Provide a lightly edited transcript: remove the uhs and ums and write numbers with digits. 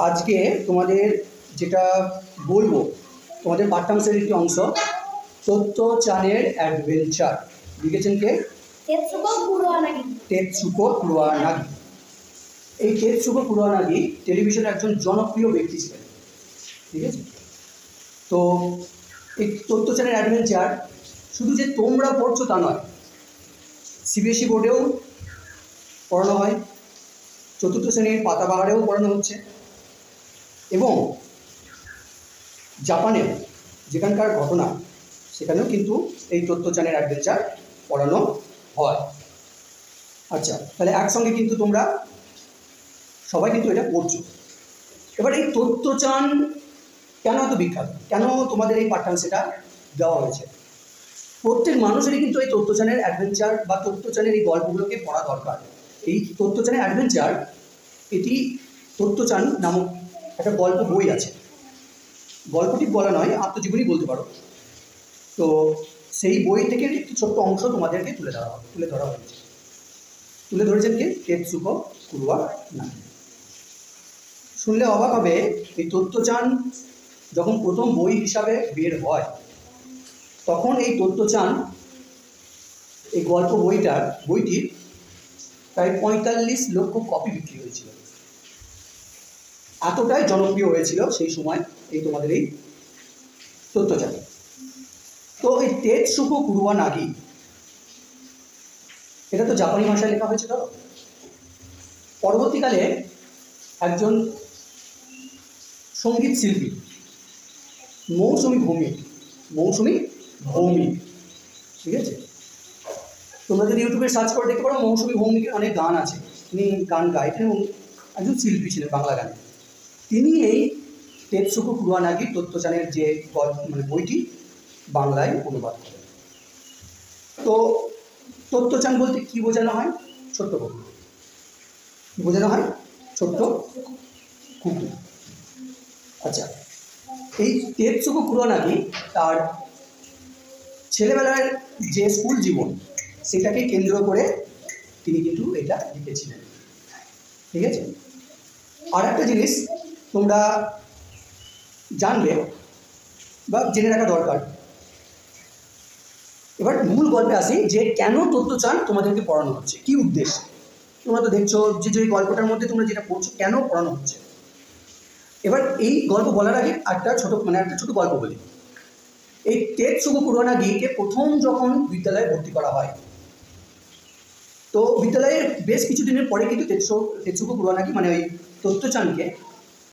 আজকে তোমাদের যেটা বলবো তোমাদের পাঠ্যাংশের একটি অংশ তত্ত্বচানের অ্যাডভেঞ্চার। লিখেছেন কে? তেতসুকো কুরোয়ানাগি। এই তেতসুকো কুরোয়ানাগি টেলিভিশনের একজন জনপ্রিয় ব্যক্তি ছিলেন, ঠিক আছে? তো এই তত্ত্বচানের অ্যাডভেঞ্চার শুধু যে তোমরা পড়ছো তা নয়, সিবিএসই বোর্ডেও পড়ানো হয়, চতুর্থ শ্রেণীর পাতাবাহারেও পড়ানো হচ্ছে, এবং জাপানে যেখানকার ঘটনা সেখানেও কিন্তু এই তত্ত্বচানের অ্যাডভেঞ্চার পড়ানো হয়। আচ্ছা, তাহলে একসঙ্গে কিন্তু তোমরা সবাই কিন্তু এটা পড়ছো। এবার এই তত্ত্বচান কেন এত বিখ্যাত, কেন তোমাদের এই পাঠ্যাংশটা দেওয়া হয়েছে? প্রত্যেক মানুষেরই কিন্তু এই তত্ত্বচানের অ্যাডভেঞ্চার বা তত্ত্বচানের এই গল্পগুলোকে পড়া দরকার। এই তত্ত্বচানের অ্যাডভেঞ্চার, এটি তত্ত্বচান নামক একটা গল্প বই আছে। গল্পটি বলা নয়, আত্মজীবনী বলতে পারো। তো সেই বই থেকে একটি ছোট্ট অংশ তোমাদেরকে তুলে ধরা হয়েছে। তুলে ধরেছেন কে? তেতসুকো কুরোয়ানাগি। শুনলে অবাক হবে, এই তত্ত্বচান যখন প্রথম বই হিসাবে বের হয় তখন এই তত্ত্বচান এই গল্প বইটির প্রায় ৪৫ লক্ষ কপি বিক্রি হয়েছিল। এতটাই জনপ্রিয় হয়েছিল সেই সময় এই তোমাদের এই তত্ত্বচান। তো এই তেতসুকো কুরোয়ানাগি, এটা তো জাপানি ভাষায় লেখা হয়েছে। ধরো পরবর্তীকালে একজন সঙ্গীত শিল্পী মৌসুমী ভৌমিক, ঠিক আছে? তোমরা যদি ইউটিউবে সার্চ করে দেখতে পারো, মৌসুমী ভৌমিকের অনেক গান আছে, তিনি গান গাইতেন এবং একজন শিল্পী ছিলেন বাংলা গানে। তিনি এই তেতসুকো কুরোয়ানাগি তত্ত্বচানের যে বইটি বাংলায় অনুবাদ করেন। তো তত্ত্বচান বলতে কি বোঝানো হয়? ছোট্ট কুকুর বোঝানো হয়, ছোট্ট কুকুর। আচ্ছা, এই তেতসুকো কুরোয়ানাগি তার ছেলেবেলার যে স্কুল জীবন সেটাকে কেন্দ্র করে তিনি কিন্তু এটা লিখেছিলেন, ঠিক আছে? আর একটা জিনিস তোমরা জানবে বা জেনে রাখা দরকার। এবার মূল গল্পে আসি, যে কেন তত্ত্বচান তোমাদেরকে পড়ানো হচ্ছে, কি উদ্দেশ্যে। তোমরা তো দেখছো যে গল্পটার মধ্যে তোমরা যেটা পড়ছো, কেন পড়ানো হচ্ছে। এবার এই গল্প বলার আগে একটা ছোট গল্প বলি। এই তেতসুকো কুরোয়ানাগিকে প্রথম যখন বিদ্যালয়ে ভর্তি করা হয়, তো বিদ্যালয়ের বেশ কিছুদিনের পরে কিন্তু তেতসুকো কুরোয়ানাগি ওই তত্ত্বচানকে